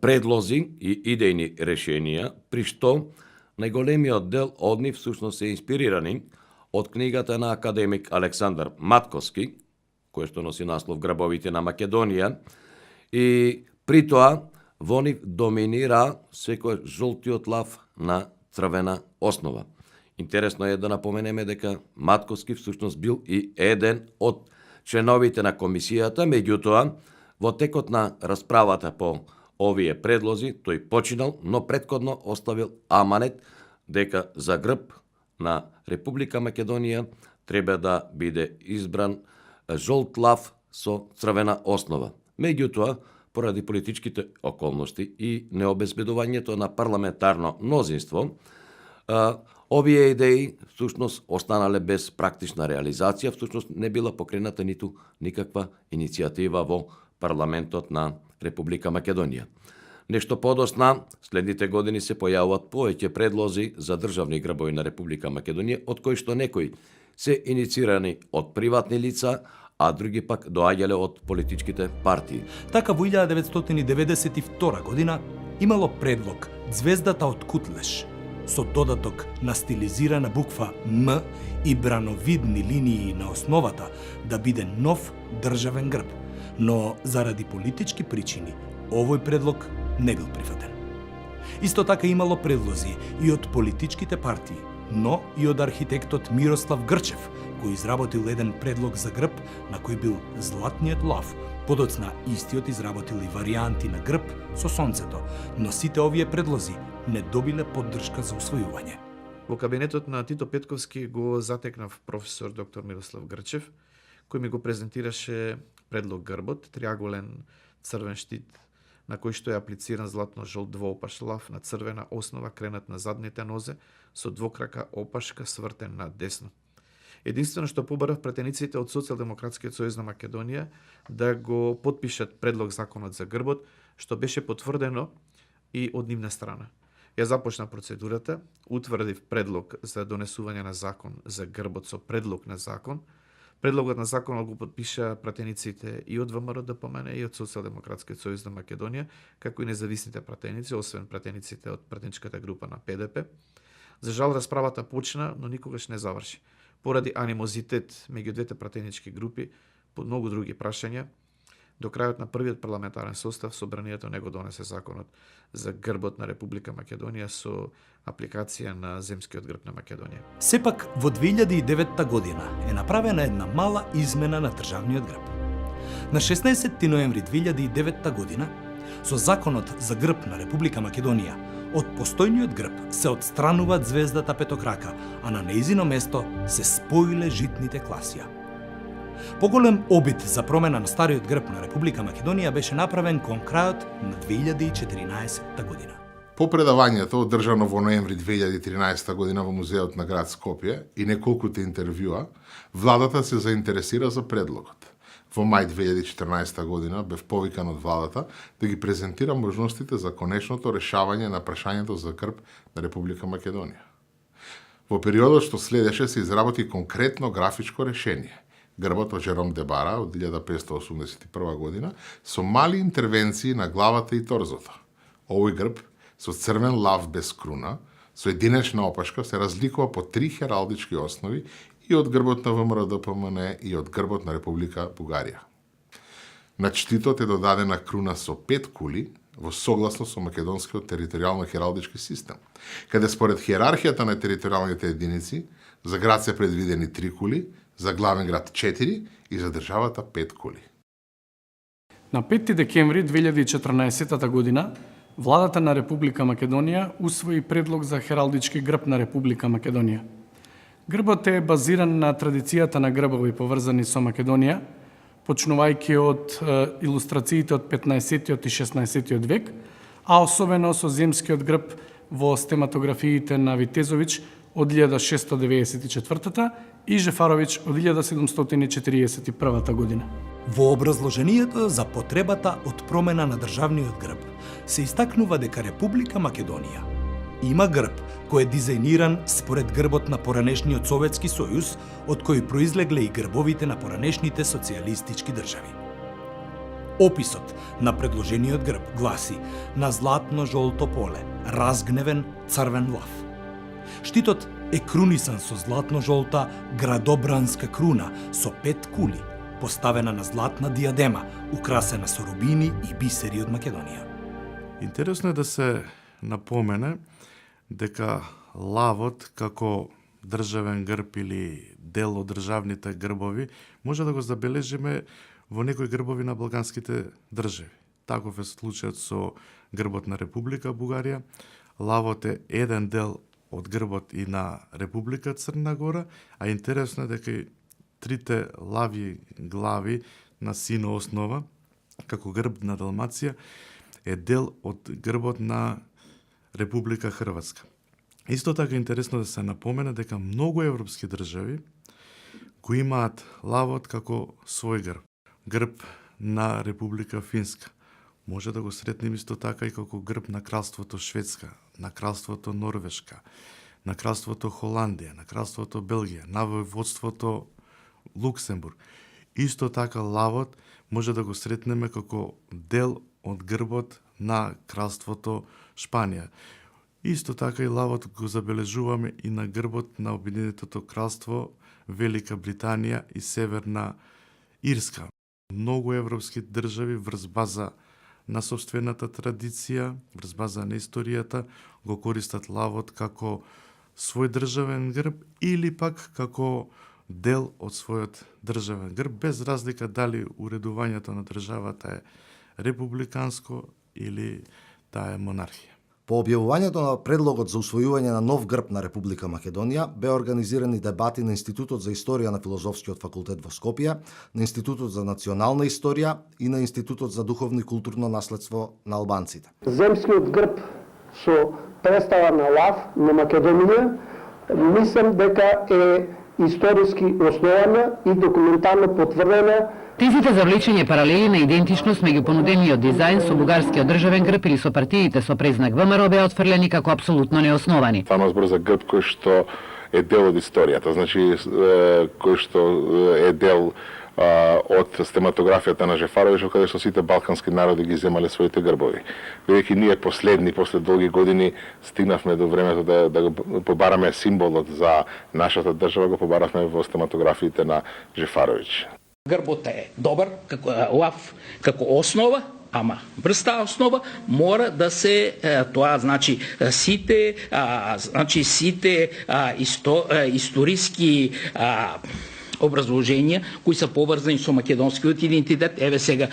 предлози и идејни решенија, при што најголемиот дел од нив всушност се инспирирани од книгата на академик Александар Матковски, кој што носи наслов Грбовите на Македонија, и при тоа во нив доминира секој жолтиот лав на црвена основа. Интересно е да напоменеме дека Матковски всушност бил и еден од членовите на комисијата, меѓутоа во текот на расправата по овие предлози тој починал, но претходно оставил аманет дека за грб на Република Македонија треба да биде избран жолт лав со црвена основа. Меѓутоа, поради политичките околности и необезбедувањето на парламентарно мнозинство, овие идеи всушност останале без практична реализација, всушност не била покрената ниту никаква иницијатива во парламентот на Република Македонија. Нешто подосна, следните години се појавуваат повеќе предлози за државни грбови на Република Македонија, од кои што некои се инициирани од приватни лица, а други пак доаѓале од политичките партии. Така во 1992 година имало предлог Звездата од Кутлеш со додаток на стилизирана буква М и брановидни линии на основата да биде нов државен грб, но заради политички причини овој предлог не бил прифатен. Исто така имало предлози и од политичките партии, но и од архитектот Мирослав Грчев, кој изработил еден предлог за грб на кој бил златниот лав. Подоцна истиот изработил и варијанти на грб со сонцето, но сите овие предлози не добиле поддршка за усвојување. Во кабинетот на Тито Петковски го затекнав професор доктор Мирослав Грчев, кој ми го презентираше предлог грбот, триаголен црвен штит, на кој што е аплициран златно-жолт двоопаш лав на црвена основа кренат на задните нозе со двокрака опашка свртен на десно. Единствено што побарав пратениците од Социјалдемократскиот сојуз на Македонија да го потпишат предлог законот за грбот, што беше потврдено и од нивна страна. Ја започна процедурата, утврдив предлог за донесување на закон за грбот со предлог на закон. Предлогот на законот го потпиша пратениците и од ВМРО-ДПМН и од Социјалдемократскиот сојуз на Македонија, како и независните пратеници, освен пратениците од пратеничката група на ПДП. За жал, расправата почна, но никогаш не заврши. Поради анимозитет меѓу двете пратенички групи, по многу други прашања, до крајот на првиот парламентарен состав собранието не го донесе законот за грбот на Република Македонија со апликација на земскиот грб на Македонија. Сепак, во 2009 година е направена една мала измена на државниот грб. На 16 ноември 2009 година, со законот за грб на Република Македонија, од постојниот грб се отстранува звездата петокрака, а на нејзино место се споиле житните класија. Поголем обид за промена на стариот грб на Република Македонија беше направен кон крајот на 2014 година. По предавањето одржано во ноември 2013 година во Музеот на град Скопје и неколкуте интервјуа, владата се заинтересира за предлогот. Во мај 2014 година бев повикан од владата да ги презентира можностите за конечното решавање на прашањето за грб на Република Македонија. Во периодот што следеше се изработи конкретно графичко решение. Грбот од Жером Дебара од 1581 година со мали интервенции на главата и торзото. Овој грб со црвен лав без круна, со единечна опашка се разликува по 3 хералдички основи и од грбот на ВМРО-ДПМН и од грбот на Република Бугарија. На штитот е додадена круна со 5 кули во согласно со македонскиот територијално-хералдички систем, каде според хиерархијата на територијалните единици за град се предвидени 3 кули, за главен град 4 и за државата 5 кули. На 5 декември 2014 година владата на Република Македонија усвои предлог за хералдички грб на Република Македонија. Грбот е базиран на традицијата на грбови поврзани со Македонија, почнувајќи од илустрациите од 15-тиот и 16-тиот век, а особено со земскиот грб во стематографиите на Витезовиќ од 1694 и Жефаровиќ од 1741 година. Во образложението за потребата од промена на државниот грб се истакнува дека Република Македонија има грб кој е дизајниран според грбот на поранешниот Советски сојуз, од кој произлегле и грбовите на поранешните социјалистички држави. Описот на предложениот грб гласи: на златно-жолто поле, разгневен црвен лав. Штитот е крунисан со златно-жолта градобранска круна со 5 кули, поставена на златна диадема, украсена со рубини и бисери од Македонија. Интересно е да се напомене дека лавот како државен грб или дел од државните грбови може да го забележиме во некои грбови на балканските држави. Таков е случајот со грбот на Република Бугарија. Лавот е еден дел од грбот и на Република Црна Гора, а интересно е дека и трите лави глави на сино основа како грб на Далмација е дел од грбот на Република Хрватска. Исто така интересно да се напомене дека многу европски држави го имаат лавот како свој грб. Грб на Република Финска. Може да го сретнеме исто така и како грб на кралството Шведска, на кралството Норвешка, на кралството Холандија, на кралството Белгија, на војводството Луксембург. Исто така лавот може да го сретнеме како дел од грбот на кралството Шпанија. Исто така и лавот го забележуваме и на грбот на Обединетото кралство Велика Британија и Северна Ирска. Многу европски држави врз база на собствената традиција, врз база на историјата, го користат лавот како свој државен грб или пак како дел од својот државен грб, без разлика дали уредувањето на државата е републиканско или таа е монархија. По објавувањето на предлогот за усвојување на нов грб на Република Македонија, беа организирани дебати на Институтот за историја на Филозофскиот факултет во Скопје, на Институтот за национална историја и на Институтот за духовно и културно наследство на албанците. Земскиот грб со представа на лав на Македонија, мислам дека е историски основана и документално потврдена. Тезите за влечење паралели на идентичност меѓу понудениот дизајн со бугарскиот државен грб или со партиите со презнак ВМРО беа отфрлени како апсолутно неосновани. Станува збор за грб кој што е дел од историјата, значи кој што е дел од стематографијата на Жефарович, каде што сите балкански народи ги земале своите грбови. Бидејќи ние последни, после долги години, стигнавме до времето да го побараме символот за нашата држава, го побаравме во стематографиите на Жефарович. Грбот е добар, како лав, како основа, ама врз таа основа мора да се тоа значи сите историски образложенија кои се поврзани со македонскиот идентитет, еве сега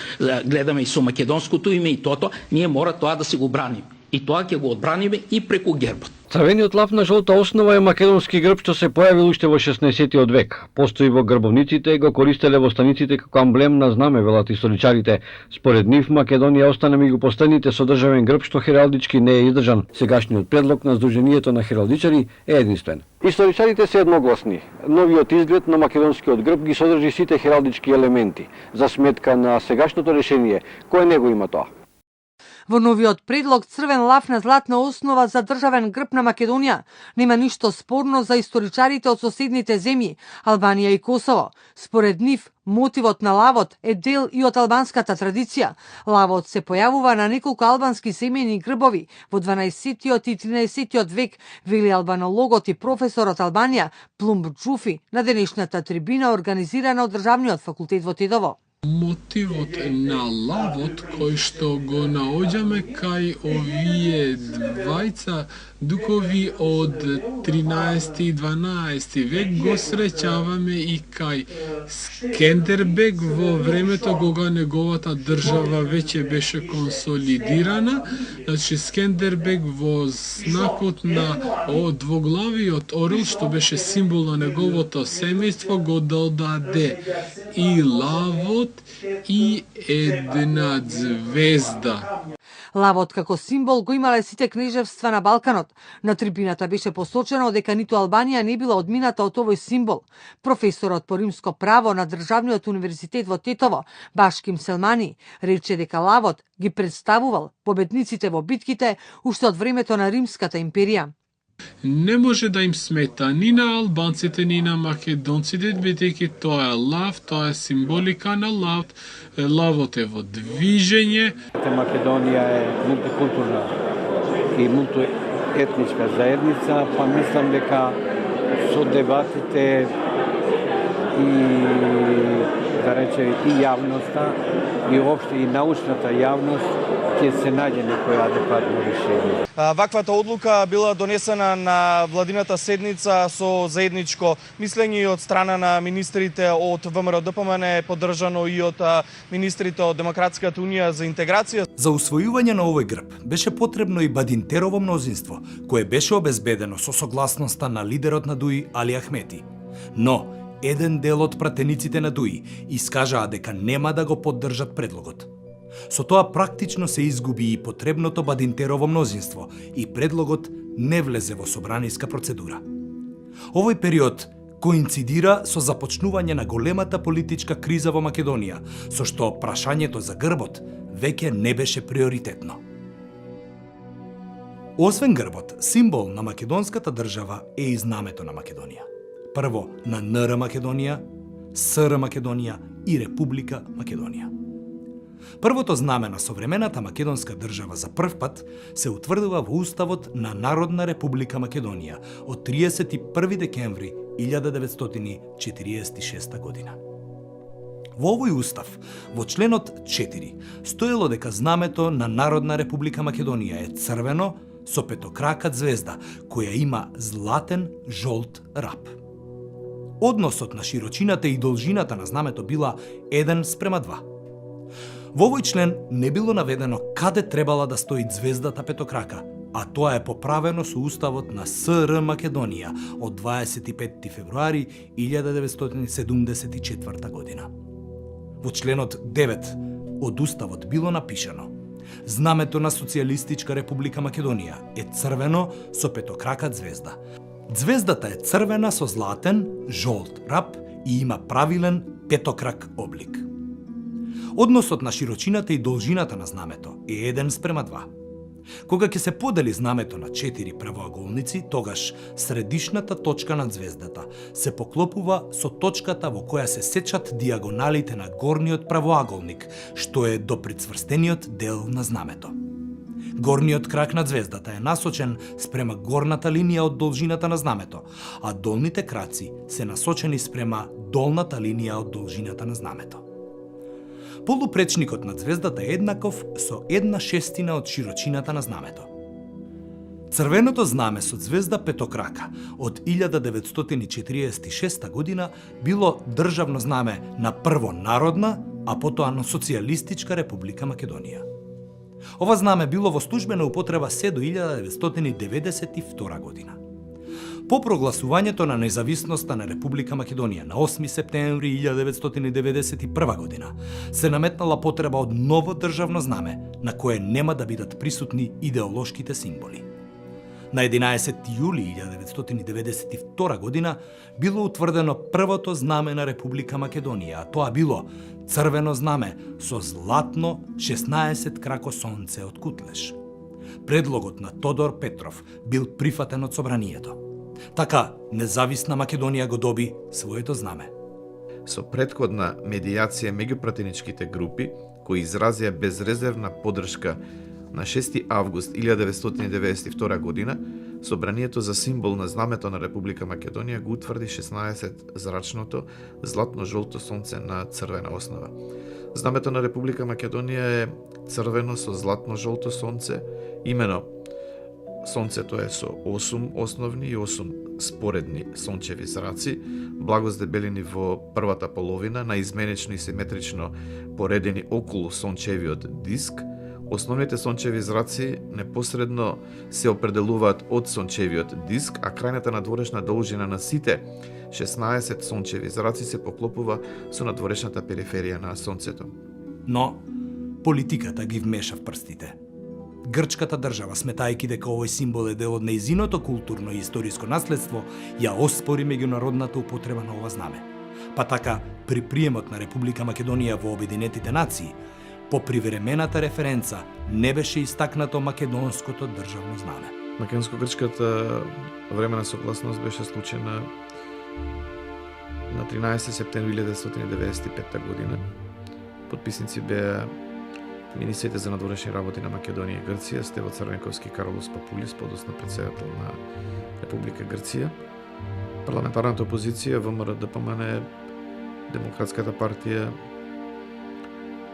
гледаме и со македонското име и тоа, ние мора тоа да се го браниме. И тоа ќе го одбраниме и преку гербот. Црвениот лав на жолта основа е македонски грб што се појавил уште во 16-тиот век. Постои во грбовниците и го користеле во станиците како амблем на знаме, велат историчарите. Според нив Македонија остана меѓу последните со државен грб што хералдички не е издржан. Сегашниот предлог на Сдруженијето на хералдичари е единствен. Историчарите се едногласни. Новиот изглед на македонскиот грб ги содржи сите хералдички елементи, за сметка на сегашното решение, кое не го има тоа. Во новиот предлог црвен лав на златна основа за државен грб на Македонија нема ништо спорно за историчарите од соседните земји, Албанија и Косово. Според нив, мотивот на лавот е дел и од албанската традиција. Лавот се појавува на неколку албански семејни грбови во 12-тиот и 13-тиот век, вели албанологот и професор од Албанија Плумб Джуфи на денешната трибина организирана од Државниот факултет во Тедово. Мотивот на лавот кој што го наоѓаме кај овие двајца дукови од 13 и 12 век го среќаваме и кај Скендербег во времето кога неговата држава веќе беше консолидирана. Значи Скендербег во знакот на двоглавиот орел што беше символ на неговото семејство го додаде и лавот и една звезда. Лавот како символ го имале сите кнежевства на Балканот. На трибината беше посочено дека ниту Албанија не била одмината од овој символ. Професорот по римско право на Државниот универзитет во Тетово, Башким Селмани, рече дека лавот ги представувал победниците во битките уште од времето на Римската империја. Не може да им смета ни на албанците, ни на македонците, бидејќи тоа е лав, тоа е символика на лав. Лавот е во движење. Македонија е мултикултурна и мултиетничка заедница, па мислам дека со дебатите и да рече и јавноста и опште и научната јавност ќе се најде некој адекватно решение. Ваквата одлука била донесена на владината седница со заедничко мислење од страна на министрите од ВМРО-ДПМН, поддржано и од министрите од Демократската унија за интеграција. За усвојување на овој грб беше потребно и Бадинтерово мнозинство, кое беше обезбедено со согласноста на лидерот на ДУИ Али Ахмети. Но еден дел од пратениците на ДУИ искажаа дека нема да го поддржат предлогот. Со тоа практично се изгуби и потребното Бадинтерово мнозинство и предлогот не влезе во собраниска процедура. Овој период коинцидира со започнување на големата политичка криза во Македонија, со што прашањето за грбот веќе не беше приоритетно. Освен грбот, символ на македонската држава е и знамето на Македонија. Прво на НР Македонија, СР Македонија и Република Македонија. Првото знаме на современата македонска држава за прв пат се утврдува во Уставот на Народна Република Македонија од 31 декември 1946 година. Во овој устав, во членот 4, стоело дека знамето на Народна Република Македонија е црвено со петокрака звезда, која има златен жолт рап. Односот на широчината и должината на знамето била 1:2. Во овој член не било наведено каде требала да стои звездата петокрака, а тоа е поправено со Уставот на СР Македонија од 25 февруари 1974 година. Во членот 9 од Уставот било напишано: знамето на Социјалистичка Република Македонија е црвено со петокрака звезда. Звездата е црвена со златен, жолт рап и има правилен петокрак облик. Односот на широчината и должината на знамето е 1:2. Кога ќе се подели знамето на 4 правоаголници, тогаш средишната точка на звездата се поклопува со точката во која се сечат диагоналите на горниот правоаголник, што е до прицврстениот дел на знамето. Горниот крак на звездата е насочен спрема горната линија од должината на знамето, а долните краци се насочени спрема долната линија од должината на знамето. Полупречникот на звездата е еднаков со 1/6 од широчината на знамето. Црвеното знаме со звезда петокрака од 1946 година било државно знаме на прво Народна, а потоа на Социјалистичка Република Македонија. Ова знаме било во службена употреба се до 1992 година. По прогласувањето на независноста на Република Македонија на 8 септември 1991 година се наметнала потреба од ново државно знаме на кое нема да бидат присутни идеолошките символи. На 11 јули 1992 година било утврдено првото знаме на Република Македонија, а тоа било црвено знаме со златно 16 крако сонце од кутлеш. Предлогот на Тодор Петров бил прифатен од собранието. Така, независна Македонија го доби своето знаме. Со претходна медијација меѓу пратеничките групи, кои изразија безрезервна подршка на 6 август 1992 година, Собранието за символ на знамето на Република Македонија го утврди 16-зрачното златно-жолто сонце на црвена основа. Знамето на Република Македонија е црвено со златно-жолто сонце, имено сонцето е со 8 основни и 8 споредни сончеви зраци, благо здебелени во првата половина, наизменично и симетрично поредени околу сончевиот диск. Основните сончеви зраци непосредно се определуваат од сончевиот диск, а крајната надворешна должина на сите 16 сончеви зраци се поклопува со надворешната периферија на сонцето. Но политиката ги вмеша в прстите. Грчката држава, сметајќи дека овој символ е дел од нејзиното културно и историско наследство, ја оспори меѓународната употреба на ова знаме. Па така, при приемот на Република Македонија во Обединетите нации, по привремената референца не беше истакнато македонското државно знаме. Македонско-грчката времена согласност беше случена на 13 септември 1995 година. Подписници беа министрите за надворешни работи на Македонија и Грција, Стево Црвенковски и Каролос Папулис, подоцна председател на Република Грција. Парламентарната опозиција, ВМРО ДПМН, Демократската партија,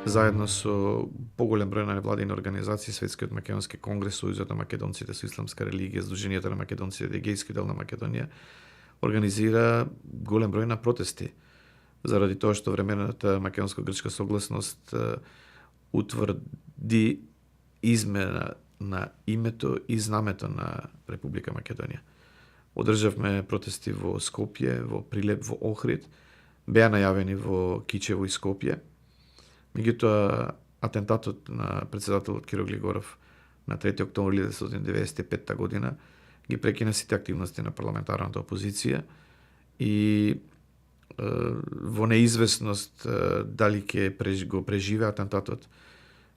заедно со поголем број на невладини организации, Светскиот македонски конгрес, Сојузот на македонците со исламска религија, Сдруженијето на македонците, Егејски дел на Македонија, организира голем број на протести, заради тоа што времената македонско-грчка согласност утврди измена на името и знамето на Република Македонија. Одржавме протести во Скопје, во Прилеп, во Охрид, беа најавени во Кичево и Скопје. Меѓутоа, атентатот на председателот Киро Глигоров на 3 октомври 1995 година ги прекина сите активности на парламентарната опозиција и во неизвестност дали ќе го преживе атентатот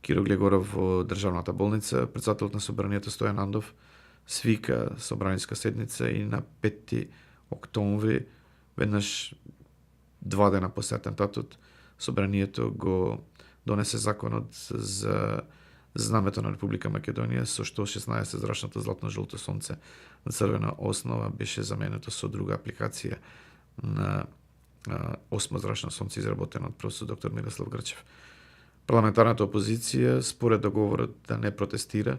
Киро Глигоров во државната болница, председателот на собранието Стојан Андов свика собраниска седница и на 5 октомври, веднаш 2 дена после атентатот, собранието го донесе законот за знамето на Република Македонија, со што 16 зрачната златно-жолто сонце на црвена основа беше заменето со друга апликација на 8 зрачно сонце изработено од професор доктор Мирослав Грчев. Парламентарната опозиција, според договорот да не протестира,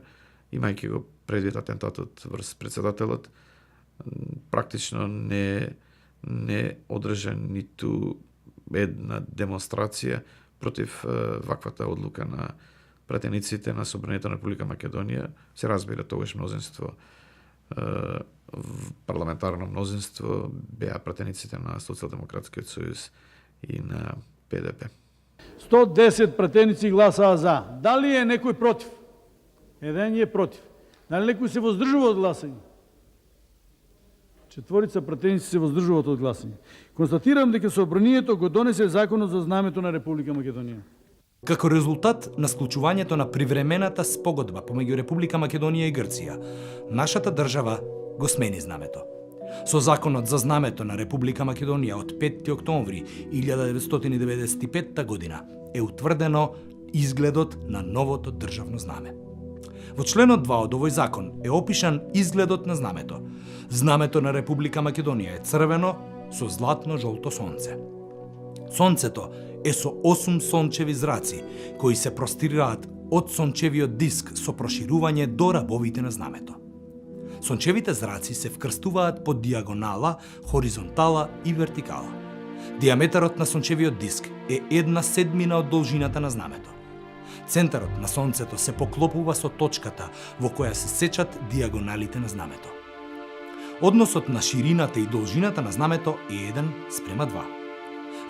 имајќи го предвид атентатот врз председателот, практично не одржа ниту една демонстрација против ваквата одлука на пратениците на Собранието на Република Македонија. Се разбира, тогаш мнозинство, парламентарно мнозинство, беа пратениците на Социјалдемократскиот сојуз и на ПДП. 110 пратеници гласаа за. Дали е некој против? Еден е против. Дали некој се воздржува од гласање? 4 пратеници се воздржуваат од гласање. Констатирам дека собранието го донесе законот за знамето на Република Македонија. Како резултат на склучувањето на привремената спогодба помеѓу Република Македонија и Грција, нашата држава го смени знамето. Со законот за знамето на Република Македонија од 5 октомври 1995 година е утврдено изгледот на новото државно знаме. Во членот 2 од овој закон е опишан изгледот на знамето. Знамето на Република Македонија е црвено со златно-жолто сонце. Сонцето е со 8 сончеви зраци, кои се простираат од сончевиот диск со проширување до рабовите на знамето. Сончевите зраци се вкрстуваат по диагонала, хоризонтала и вертикала. Диаметарот на сончевиот диск е 1/7 од должината на знамето. Центарот на сонцето се поклопува со точката во која се сечат диагоналите на знамето. Односот на ширината и должината на знамето е 1:2.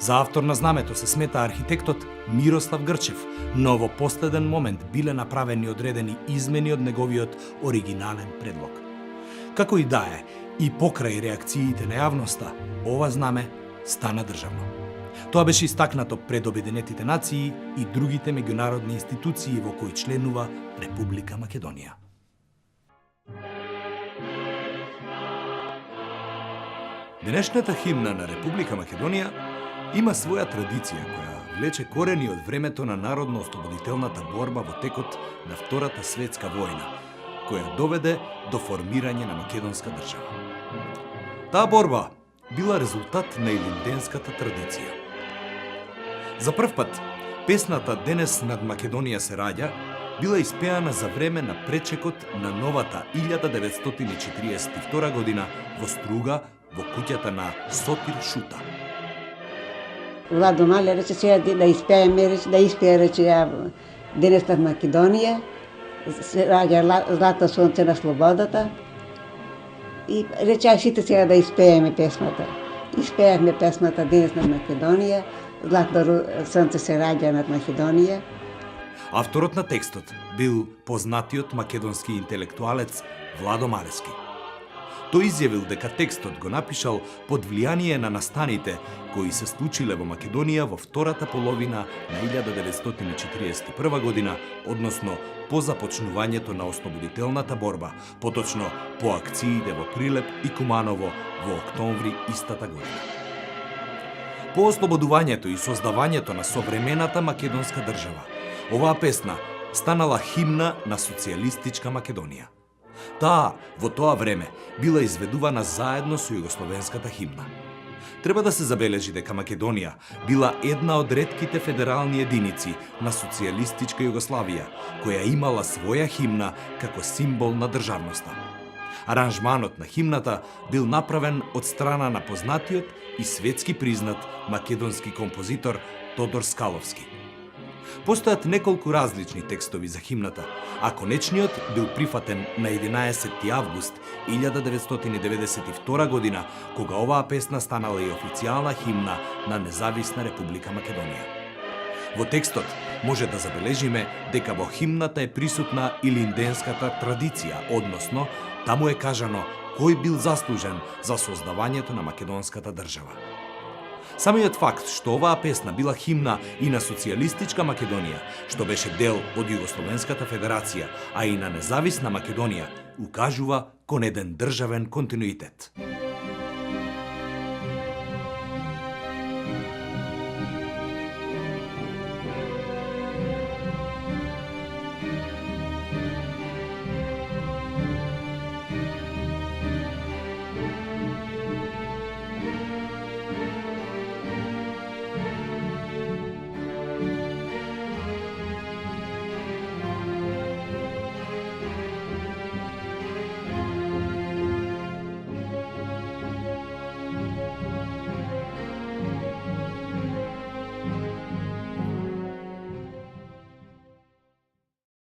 За автор на знамето се смета архитектот Мирослав Грчев, но во последен момент биле направени одредени измени од неговиот оригинален предлог. Како и да е, и покрај реакциите на јавноста, ова знаме стана државно. Тоа беше истакнато пред Обединетите нации и другите меѓународни институции во кои членува Република Македонија. Денешната химна на Република Македонија има своја традиција која влече корени од времето на народно-ослободителната борба во текот на Втората светска војна, која доведе до формирање на македонска држава. Таа борба била резултат на илинденската традиција. За прв пат, песната "Денес над Македонија се раѓа" била испеана за време на пречекот на новата 1942 година во Струга, во куќата на Сотир Шута. Владо Мале рече сега да испее, рече ја "Денес над Македонија се раѓа злато сонце на слободата" и рече ја сите сега да испееме песмата. Испеавме песмата "Денес над Македонија", злато сонце се раѓа над Македонија. Авторот на текстот бил познатиот македонски интелектуалец Владо Малески. Тој изјавил дека текстот го напишал под влијание на настаните кои се случиле во Македонија во втората половина на 1941 година, односно по започнувањето на ослободителната борба, поточно по акциите во Прилеп и Куманово во октомври истата година. По ослободувањето и создавањето на современата македонска држава, оваа песна станала химна на социјалистичка Македонија. Таа во тоа време била изведувана заедно со југословенската химна. Треба да се забележи дека Македонија била една од ретките федерални единици на социјалистичка Југославија, која имала своја химна како символ на државноста. Аранжманот на химната бил направен од страна на познатиот и светски признат македонски композитор Тодор Скаловски. Постојат неколку различни текстови за химната, а конечниот бил прифатен на 11 август 1992 година, кога оваа песна станала и официјална химна на независна Република Македонија. Во текстот може да забележиме дека во химната е присутна илинденската традиција, односно, таму е кажано кој бил заслужен за создавањето на македонската држава. Самиот факт што оваа песна била химна и на социјалистичка Македонија, што беше дел од Југословенската федерација, а и на независна Македонија, укажува кон еден државен континуитет.